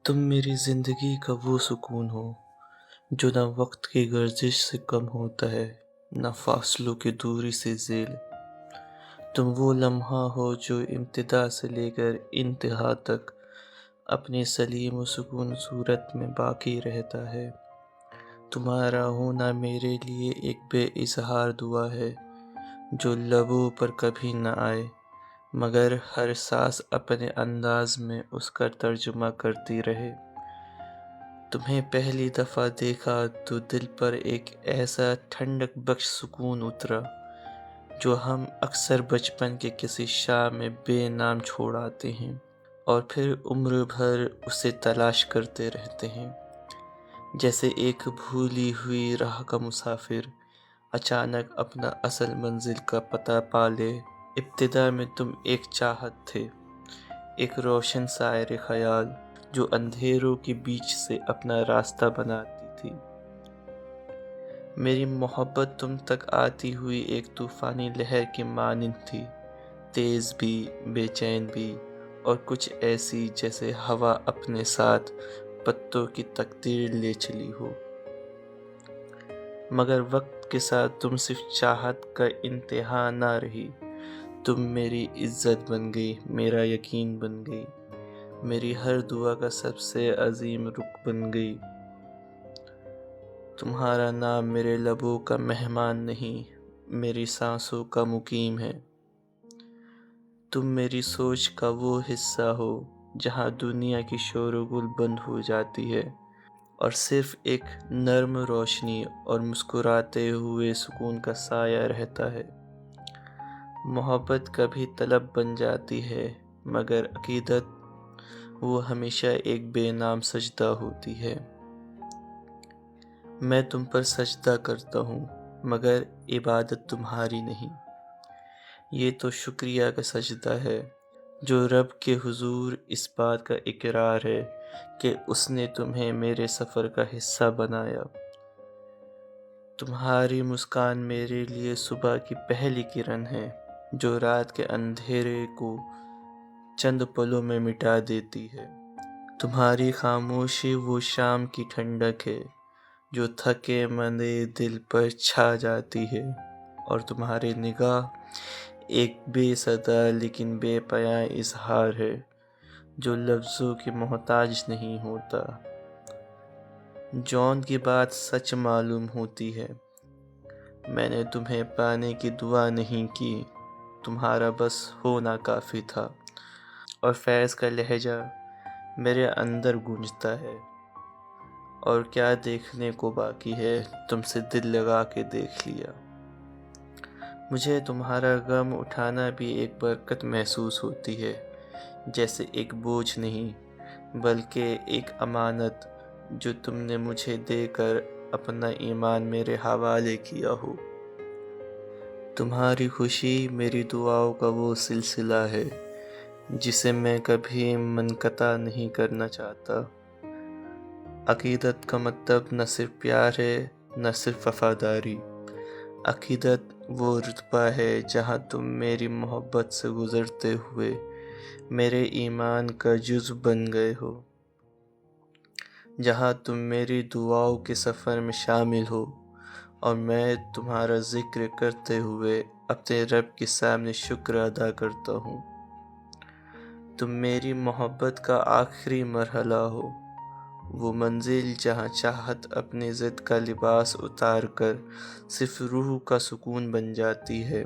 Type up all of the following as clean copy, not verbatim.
तुम मेरी ज़िंदगी का वो सुकून हो जो ना वक्त की गर्दिश से कम होता है, ना फासलों की दूरी से ज़ेल। तुम वो लम्हा हो जो इब्तिदा से लेकर इंतहा तक अपनी सलीम व सुकून सूरत में बाकी रहता है। तुम्हारा होना मेरे लिए एक बेइज़हार दुआ है जो लबों पर कभी न आए, मगर हर सांस अपने अंदाज में उसका तर्जुमा करती रहे। तुम्हें पहली दफ़ा देखा तो दिल पर एक ऐसा ठंडक बख्श सुकून उतरा जो हम अक्सर बचपन के किसी शाम में बेनाम छोड़ आते हैं और फिर उम्र भर उसे तलाश करते रहते हैं। जैसे एक भूली हुई राह का मुसाफिर अचानक अपना असल मंजिल का पता पा ले। इब्तिदा में तुम एक चाहत थे, एक रोशन सायर ख्याल जो अंधेरों के बीच से अपना रास्ता बनाती थी। मेरी मोहब्बत तुम तक आती हुई एक तूफ़ानी लहर की मानिंद थी, तेज़ भी, बेचैन भी, और कुछ ऐसी जैसे हवा अपने साथ पत्तों की तकदीर ले चली हो। मगर वक्त के साथ तुम सिर्फ चाहत का इंतहा ना रही, तुम मेरी इज्जत बन गई, मेरा यकीन बन गई, मेरी हर दुआ का सबसे अजीम रुख बन गई। तुम्हारा नाम मेरे लबों का मेहमान नहीं, मेरी सांसों का मुकीम है। तुम मेरी सोच का वो हिस्सा हो जहाँ दुनिया की शोरगुल बंद हो जाती है और सिर्फ एक नर्म रोशनी और मुस्कुराते हुए सुकून का साया रहता है। मोहब्बत कभी तलब बन जाती है, मगर अकीदत वो हमेशा एक बेनाम सजदा होती है। मैं तुम पर सजदा करता हूँ, मगर इबादत तुम्हारी नहीं, ये तो शुक्रिया का सजदा है जो रब के हुजूर इस बात का इकरार है कि उसने तुम्हें मेरे सफ़र का हिस्सा बनाया। तुम्हारी मुस्कान मेरे लिए सुबह की पहली किरण है जो रात के अंधेरे को चंद पलों में मिटा देती है। तुम्हारी खामोशी वो शाम की ठंडक है जो थके मंदे दिल पर छा जाती है, और तुम्हारी निगाह एक बेसदा लेकिन बेपयां इजहार है जो लफ्ज़ों की मोहताज नहीं होता। जौन की बात सच मालूम होती है, मैंने तुम्हें पाने की दुआ नहीं की, तुम्हारा बस होना काफ़ी था। और फैज़ का लहजा मेरे अंदर गूंजता है, और क्या देखने को बाकी है, तुमसे दिल लगा के देख लिया। मुझे तुम्हारा गम उठाना भी एक बरकत महसूस होती है, जैसे एक बोझ नहीं बल्कि एक अमानत जो तुमने मुझे देकर अपना ईमान मेरे हवाले किया हो। तुम्हारी खुशी मेरी दुआओं का वो सिलसिला है जिसे मैं कभी मुनक़ता नहीं करना चाहता। अक़ीदत का मतलब न सिर्फ प्यार है, न सिर्फ वफ़ादारी। अक़ीदत वो रुतबा है जहाँ तुम मेरी मोहब्बत से गुज़रते हुए मेरे ईमान का जुज़ बन गए हो, जहाँ तुम मेरी दुआओं के सफ़र में शामिल हो और मैं तुम्हारा ज़िक्र करते हुए अपने रब के सामने शुक्र अदा करता हूँ। तुम मेरी मोहब्बत का आखिरी मरहला हो, वो मंजिल जहाँ चाहत अपनी ज़िद का लिबास उतार कर सिर्फ रूह का सुकून बन जाती है,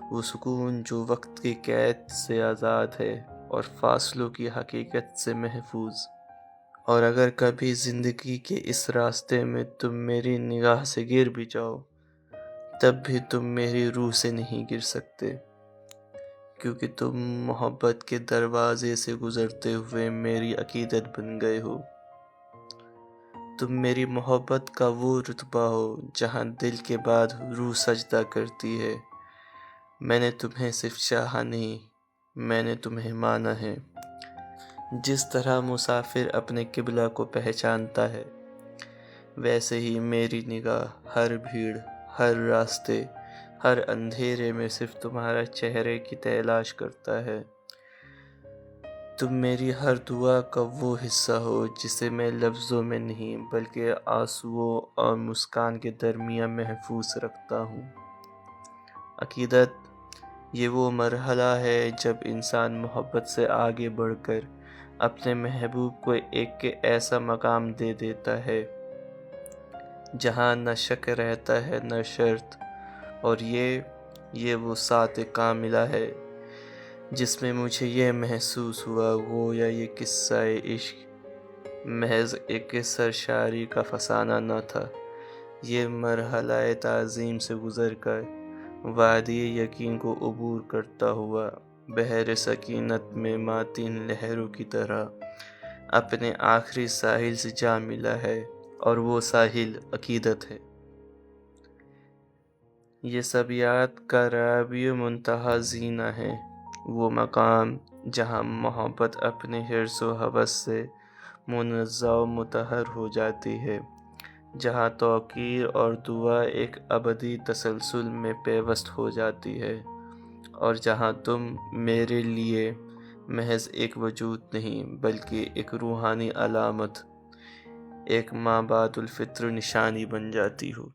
वो सुकून जो वक्त की कैद से आज़ाद है और फासलों की हकीकत से महफूज। और अगर कभी ज़िंदगी के इस रास्ते में तुम मेरी निगाह से गिर भी जाओ, तब भी तुम मेरी रूह से नहीं गिर सकते, क्योंकि तुम मोहब्बत के दरवाज़े से गुज़रते हुए मेरी अक़ीदत बन गए हो। तुम मेरी मोहब्बत का वो रुतबा हो जहाँ दिल के बाद रूह सजदा करती है। मैंने तुम्हें सिर्फ चाहा नहीं, मैंने तुम्हें माना है। जिस तरह मुसाफिर अपने किबला को पहचानता है, वैसे ही मेरी निगाह हर भीड़, हर रास्ते, हर अंधेरे में सिर्फ तुम्हारा चेहरे की तलाश करता है। تم میری ہر دعا کا وہ حصہ ہو جسے میں لفظوں میں نہیں بلکہ آنسوؤں اور مسکان کے درمیان محفوظ رکھتا ہوں۔ عقیدت یہ وہ مرحلہ ہے جب انسان محبت سے آگے بڑھ کر اپنے محبوب کو ایک ایسا مقام دے دیتا ہے جہاں نہ شک رہتا ہے نہ شرط، اور یہ وہ ساتھ کاملہ ہے جس میں مجھے یہ محسوس ہوا گویا یہ قصہ عشق محض ایک سرشاری کا فسانہ نہ تھا، یہ مرحلہ تعظیم سے گزر کر وادی یقین کو عبور کرتا ہوا بحر سکینت میں ماتین لہروں کی طرح اپنے آخری ساحل سے جا ملا ہے، اور وہ ساحل عقیدت ہے۔ یہ سبیات کا رابع منتہی زینہ ہے، وہ مقام جہاں محبت اپنے حرص و ہوس سے منزہ و مطہر ہو جاتی ہے، جہاں توقیر اور دعا ایک ابدی تسلسل میں پیوست ہو جاتی ہے، اور جہاں تم میرے لیے محض ایک وجود نہیں بلکہ ایک روحانی علامت، ایک ما بعد الفطر نشانی بن جاتی ہو۔